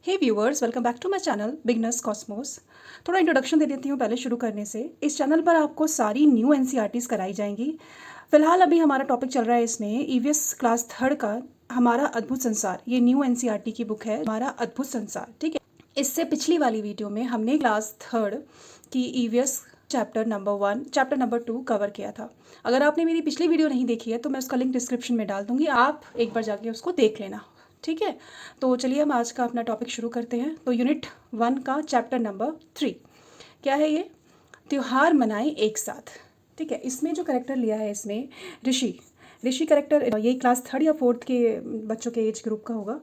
Hey viewers, welcome back to my channel beginners cosmos. थोड़ा introduction दे देती हूँ पहले शुरू करने से। इस चैनल पर आपको सारी न्यू एनसीईआरटीज़ कराई जाएंगी। फिलहाल अभी हमारा टॉपिक चल रहा है इसमें ईवीएस क्लास थर्ड का हमारा अद्भुत संसार। ये न्यू एनसीईआरटी की बुक है, हमारा अद्भुत संसार। ठीक है, इससे पिछली वाली वीडियो में हमने क्लास थर्ड की EVS chapter number 1 chapter number 2 cover किया था। अगर आपने मेरी पिछली वीडियो नहीं देखी है तो मैं उसका लिंक डिस्क्रिप्शन में डाल दूंगी, आप एक बार जाके उसको देख लेना। ठीक है, तो चलिए हम आज का अपना टॉपिक शुरू करते हैं। तो यूनिट 1 का चैप्टर नंबर 3 क्या है? ये त्योहार मनाएं एक साथ। ठीक है, इसमें जो करेक्टर लिया है इसमें ऋषि करेक्टर, ये क्लास थर्ड या फोर्थ के बच्चों के एज ग्रुप का होगा।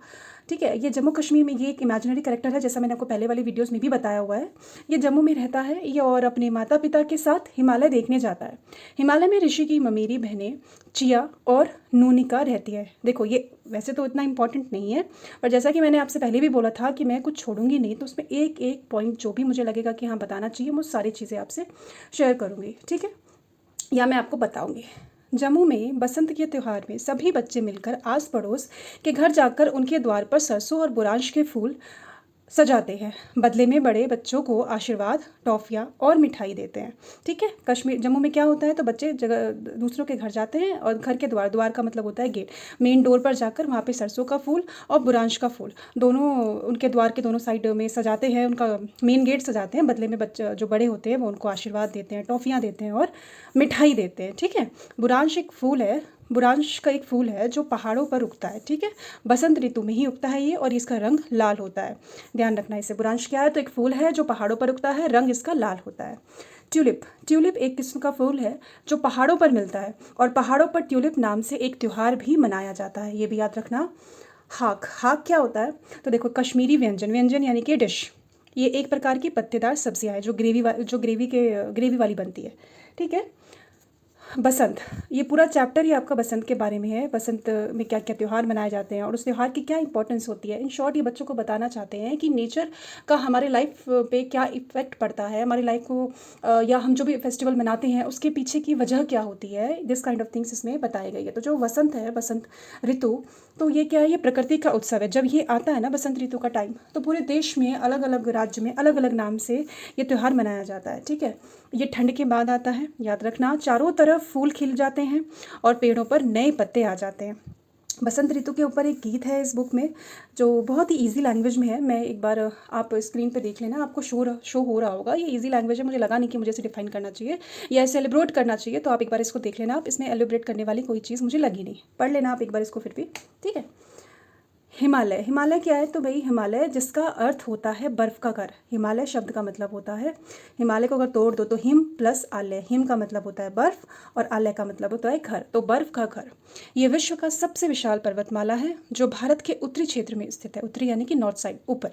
ठीक है, ये जम्मू कश्मीर में ये एक इमेजिनरी करेक्टर है, जैसा मैंने आपको पहले वाली वीडियोस में भी बताया हुआ है। ये जम्मू में रहता है ये और अपने माता पिता के साथ हिमालय देखने जाता है। हिमालय में ऋषि की ममेरी बहनें चिया और नूनिका रहती है। देखो, ये वैसे तो इतना इंपॉर्टेंट नहीं है, पर जैसा कि मैंने आपसे पहले भी बोला था कि मैं कुछ छोड़ूंगी नहीं, तो उसमें एक एक पॉइंट जो भी मुझे लगेगा कि हाँ बताना चाहिए, मैं सारी चीज़ें आपसे शेयर करूँगी। ठीक है, या मैं आपको बताऊंगी। जम्मू में बसंत के त्यौहार में सभी बच्चे मिलकर आस पड़ोस के घर जाकर उनके द्वार पर सरसों और बुरांश के फूल सजाते हैं। बदले में बड़े बच्चों को आशीर्वाद, टॉफ़ियाँ और मिठाई देते हैं। ठीक है, जम्मू में क्या होता है, तो बच्चे जगह दूसरों के घर जाते हैं और घर के द्वार का मतलब होता है गेट, मेन डोर पर जाकर वहाँ पे सरसों का फूल और बुरांश का फूल दोनों उनके द्वार के दोनों साइड में सजाते हैं, उनका मेन गेट सजाते हैं। बदले में बच्चे जो बड़े होते हैं वो उनको आशीर्वाद देते हैं, टॉफ़ियाँ देते हैं और मिठाई देते हैं। ठीक है, बुरांश का एक फूल है जो पहाड़ों पर उगता है। ठीक है, बसंत ऋतु में ही उगता है ये और इसका रंग लाल होता है। ध्यान रखना इसे। बुरांश क्या है, तो एक फूल है जो पहाड़ों पर उगता है, रंग इसका लाल होता है। ट्यूलिप एक किस्म का फूल है जो पहाड़ों पर मिलता है और पहाड़ों पर ट्यूलिप नाम से एक त्यौहार भी मनाया जाता है, ये भी याद रखना। हाक क्या होता है, तो देखो कश्मीरी व्यंजन यानी कि डिश। ये एक प्रकार की पत्तेदार सब्जियां है जो ग्रेवी वाली बनती है। ठीक है, बसंत, ये पूरा चैप्टर ही आपका बसंत के बारे में है। बसंत में क्या क्या त्यौहार मनाए जाते हैं और उस त्यौहार की क्या इंपॉर्टेंस होती है। इन शॉर्ट ये बच्चों को बताना चाहते हैं कि नेचर का हमारे लाइफ पे क्या इफेक्ट पड़ता है, हमारी लाइफ को या हम जो भी फेस्टिवल मनाते हैं उसके पीछे की वजह क्या होती है। दिस काइंड ऑफ थिंग्स इसमें बताई गई है। तो जो बसंत है, बसंत ऋतु, तो ये क्या है, ये प्रकृति का उत्सव है। जब ये आता है ना बसंत ऋतु का टाइम, तो पूरे देश में अलग अलग राज्य में अलग अलग नाम से ये त्यौहार मनाया जाता है। ठीक है, ये ठंड के बाद आता है, याद रखना। चारों तरफ फूल खिल जाते हैं और पेड़ों पर नए पत्ते आ जाते हैं। बसंत ऋतु के ऊपर एक गीत है इस बुक में जो बहुत ही इजी लैंग्वेज में है। मैं एक बार, आप स्क्रीन पे देख लेना, आपको शो हो रहा होगा। ये इजी लैंग्वेज है, मुझे लगा नहीं कि मुझे इसे डिफाइन करना चाहिए या इसे एलिब्रेट करना चाहिए, तो आप एक बार इसको देख लेना। आप इसमें एलिब्रेट करने वाली कोई चीज़ मुझे लगी नहीं, पढ़ लेना आप एक बार इसको फिर भी। ठीक है, हिमालय क्या है, तो भाई हिमालय जिसका अर्थ होता है बर्फ़ का घर। हिमालय शब्द का मतलब होता है, हिमालय को अगर तोड़ दो तो हिम प्लस आलय, हिम का मतलब होता है बर्फ़ और आलय का मतलब होता है घर, तो बर्फ़ का घर। ये विश्व का सबसे विशाल पर्वतमाला है जो भारत के उत्तरी क्षेत्र में स्थित है। उत्तरी यानी कि नॉर्थ साइड, ऊपर।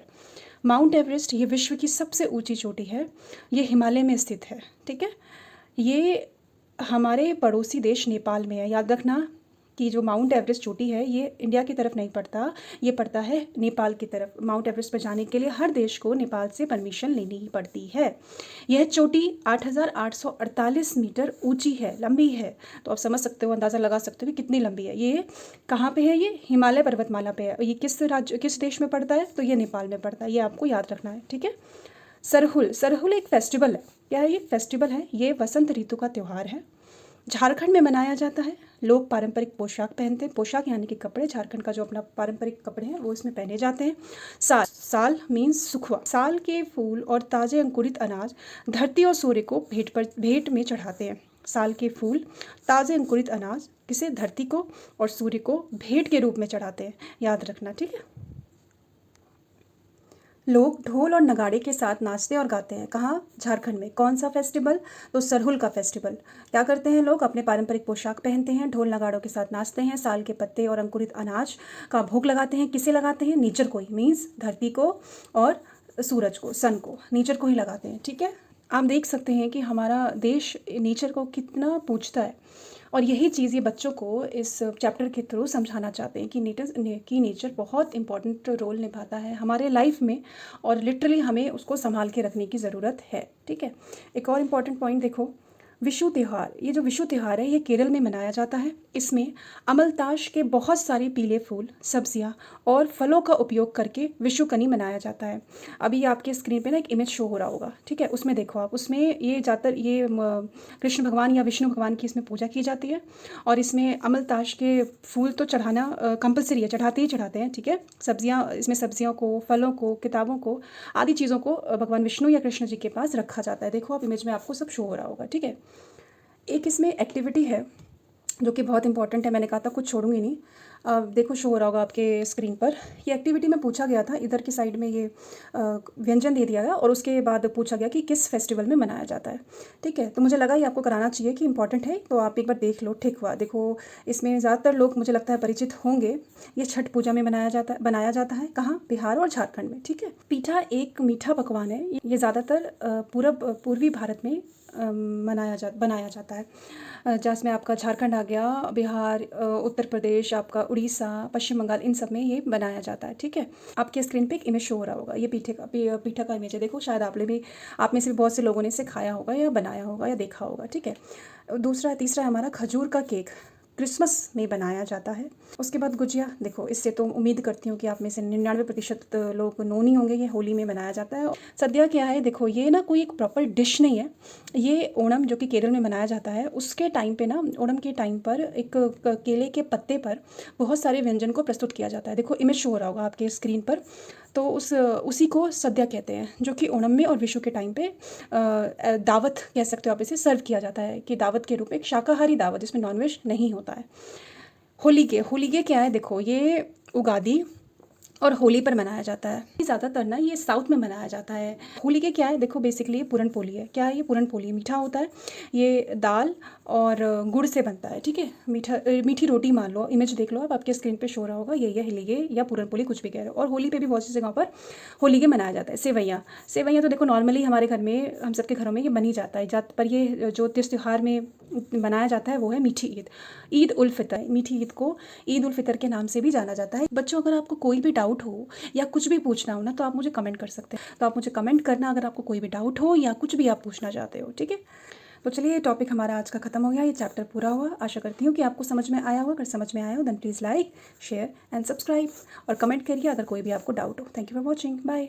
माउंट एवरेस्ट ये विश्व की सबसे ऊंची चोटी है, ये हिमालय में स्थित है। ठीक है, ये हमारे पड़ोसी देश नेपाल में है। याद रखना कि जो माउंट एवरेस्ट चोटी है ये इंडिया की तरफ नहीं पड़ता, ये पड़ता है नेपाल की तरफ। माउंट एवरेस्ट पर जाने के लिए हर देश को नेपाल से परमिशन लेनी ही पड़ती है। यह चोटी 8,848 मीटर ऊंची है, लंबी है। तो आप समझ सकते हो, अंदाज़ा लगा सकते हो कि कितनी लंबी है। ये कहाँ पे है, ये हिमालय पर्वतमाला पे है। ये किस देश में पड़ता है, तो ये नेपाल में पड़ता है, ये आपको याद रखना है। ठीक है, सरहुल एक फेस्टिवल है। क्या है ये? फेस्टिवल है। ये वसंत ऋतु का त्यौहार है, झारखंड में मनाया जाता है। लोग पारंपरिक पोशाक पहनते हैं, पोशाक यानी कि कपड़े, झारखंड का जो अपना पारंपरिक कपड़े हैं वो इसमें पहने जाते हैं। साल मीन्स सुखवा, साल के फूल और ताजे अंकुरित अनाज धरती और सूर्य को भेंट में चढ़ाते हैं। साल के फूल, ताजे अंकुरित अनाज किसे? धरती को और सूर्य को भेंट के रूप में चढ़ाते हैं, याद रखना। ठीक है, लोग ढोल और नगाड़े के साथ नाचते और गाते हैं। कहाँ? झारखंड में। कौन सा फेस्टिवल? तो सरहुल का फेस्टिवल। क्या करते हैं लोग? अपने पारंपरिक पोशाक पहनते हैं, ढोल नगाड़ों के साथ नाचते हैं, साल के पत्ते और अंकुरित अनाज का भोग लगाते हैं। किसे लगाते हैं? नेचर को ही, मीन्स धरती को और सूरज को, सन को, नेचर को ही लगाते हैं। ठीक है, आप देख सकते हैं कि हमारा देश नेचर को कितना पूजता है और यही चीज़ ये बच्चों को इस चैप्टर के थ्रू समझाना चाहते हैं कि नेचर बहुत इंपॉर्टेंट रोल निभाता है हमारे लाइफ में और लिटरली हमें उसको संभाल के रखने की ज़रूरत है। ठीक है, एक और इम्पॉर्टेंट पॉइंट देखो, विशु त्यौहार, ये जो विशु त्यौहार है ये केरल में मनाया जाता है। इसमें अमलताश के बहुत सारे पीले फूल, सब्जियां और फलों का उपयोग करके विशुकनी मनाया जाता है। अभी आपके स्क्रीन पे ना एक इमेज शो हो रहा होगा, ठीक है, उसमें देखो आप, उसमें ये ज़्यादातर ये कृष्ण भगवान या विष्णु भगवान की इसमें पूजा की जाती है। और इसमें अमलताश के फूल तो चढ़ाना कंपलसरी है, चढ़ाते ही चढ़ाते हैं, ठीक है। सब्जियाँ, इसमें सब्जियों को, फलों को, किताबों को, आदि चीज़ों को भगवान विष्णु या कृष्ण जी के पास रखा जाता है। देखो आप इमेज में आपको सब शो हो रहा होगा, ठीक है। एक इसमें एक्टिविटी है जो कि बहुत इंपॉर्टेंट है, मैंने कहा था कुछ छोड़ूंगी नहीं। देखो शो हो रहा होगा आपके स्क्रीन पर। ये एक्टिविटी में पूछा गया था, इधर की साइड में ये व्यंजन दे दिया गया और उसके बाद पूछा गया कि किस फेस्टिवल में मनाया जाता है, ठीक है। तो मुझे लगा ये आपको कराना चाहिए कि इंपॉर्टेंट है, तो आप एक बार देख लो, ठीक हुआ। देखो इसमें ज़्यादातर लोग मुझे लगता है परिचित होंगे। ये छठ पूजा में बनाया जाता है कहाँ? बिहार और झारखंड में, ठीक है। पीठा एक मीठा पकवान है, ये ज़्यादातर पूर्वी भारत में बनाया जाता है, जिसमें आपका झारखंड आ गया, बिहार, उत्तर प्रदेश, आपका उड़ीसा, पश्चिम बंगाल, इन सब में ये बनाया जाता है, ठीक है। आपके स्क्रीन पे एक इमेज शो हो रहा होगा, ये पीठा का इमेज है। देखो शायद आप में से भी बहुत से लोगों ने इसे खाया होगा या बनाया होगा या देखा होगा, ठीक है। तीसरा है हमारा खजूर का केक, क्रिसमस में बनाया जाता है। उसके बाद गुजिया, देखो इससे तो उम्मीद करती हूँ कि आप में से 99% लोग नो नहीं होंगे, ये होली में बनाया जाता है। सद्या क्या है, देखो ये ना कोई एक प्रॉपर डिश नहीं है, ये ओणम जो कि केरल में मनाया जाता है उसके टाइम पे ना, ओणम के टाइम पर एक केले के पत्ते पर बहुत सारे व्यंजन को प्रस्तुत किया जाता है। देखो इमेज शो हो रहा होगा आपके स्क्रीन पर, तो उसी को सद्या कहते हैं, जो कि ओणम में और विशु के टाइम पे दावत कह सकते हो आप, इसे सर्व किया जाता है कि दावत के रूप में, एक शाकाहारी दावत जिसमें नॉनवेज नहीं होता है। होलीगे क्या है, देखो ये उगादी और होली पर मनाया जाता है। ज़्यादातर ना ये साउथ में मनाया जाता है। होली के क्या है, देखो बेसिकली ये पूरन पोली है। क्या है ये? पूरन पोली, मीठा होता है, ये दाल और गुड़ से बनता है, ठीक है। मीठी रोटी मान लो, इमेज देख लो आप, आपके स्क्रीन पे शो रहा होगा, ये होलीगे या पूरन पोली, कुछ भी कह रहे हो। और होली पे भी बहुत सी जगहों पर होलीगे मनाया जाता है। सेवैयाँ तो देखो नॉर्मली हमारे घर में, हम सबके घरों में ये बन ही जाता है। पर ये जो त्यौहार में बनाया जाता है वो है मीठी ईद उल फितर। मीठी ईद को ईद उल फितर के नाम से भी जाना जाता है। बच्चों, अगर आपको कोई भी डाउट हो या कुछ भी पूछना हो ना, तो आप मुझे कमेंट कर सकते हैं। तो आप मुझे कमेंट करना अगर आपको कोई भी डाउट हो या कुछ भी आप पूछना चाहते हो, ठीक है। तो चलिए, ये टॉपिक हमारा आज का खत्म हो गया, ये चैप्टर पूरा हुआ। आशा करती हूँ कि आपको समझ में आया हो। अगर समझ में आया हो then please like, share and subscribe और कमेंट करिए अगर कोई भी आपको डाउट हो। Thank you for watching, bye.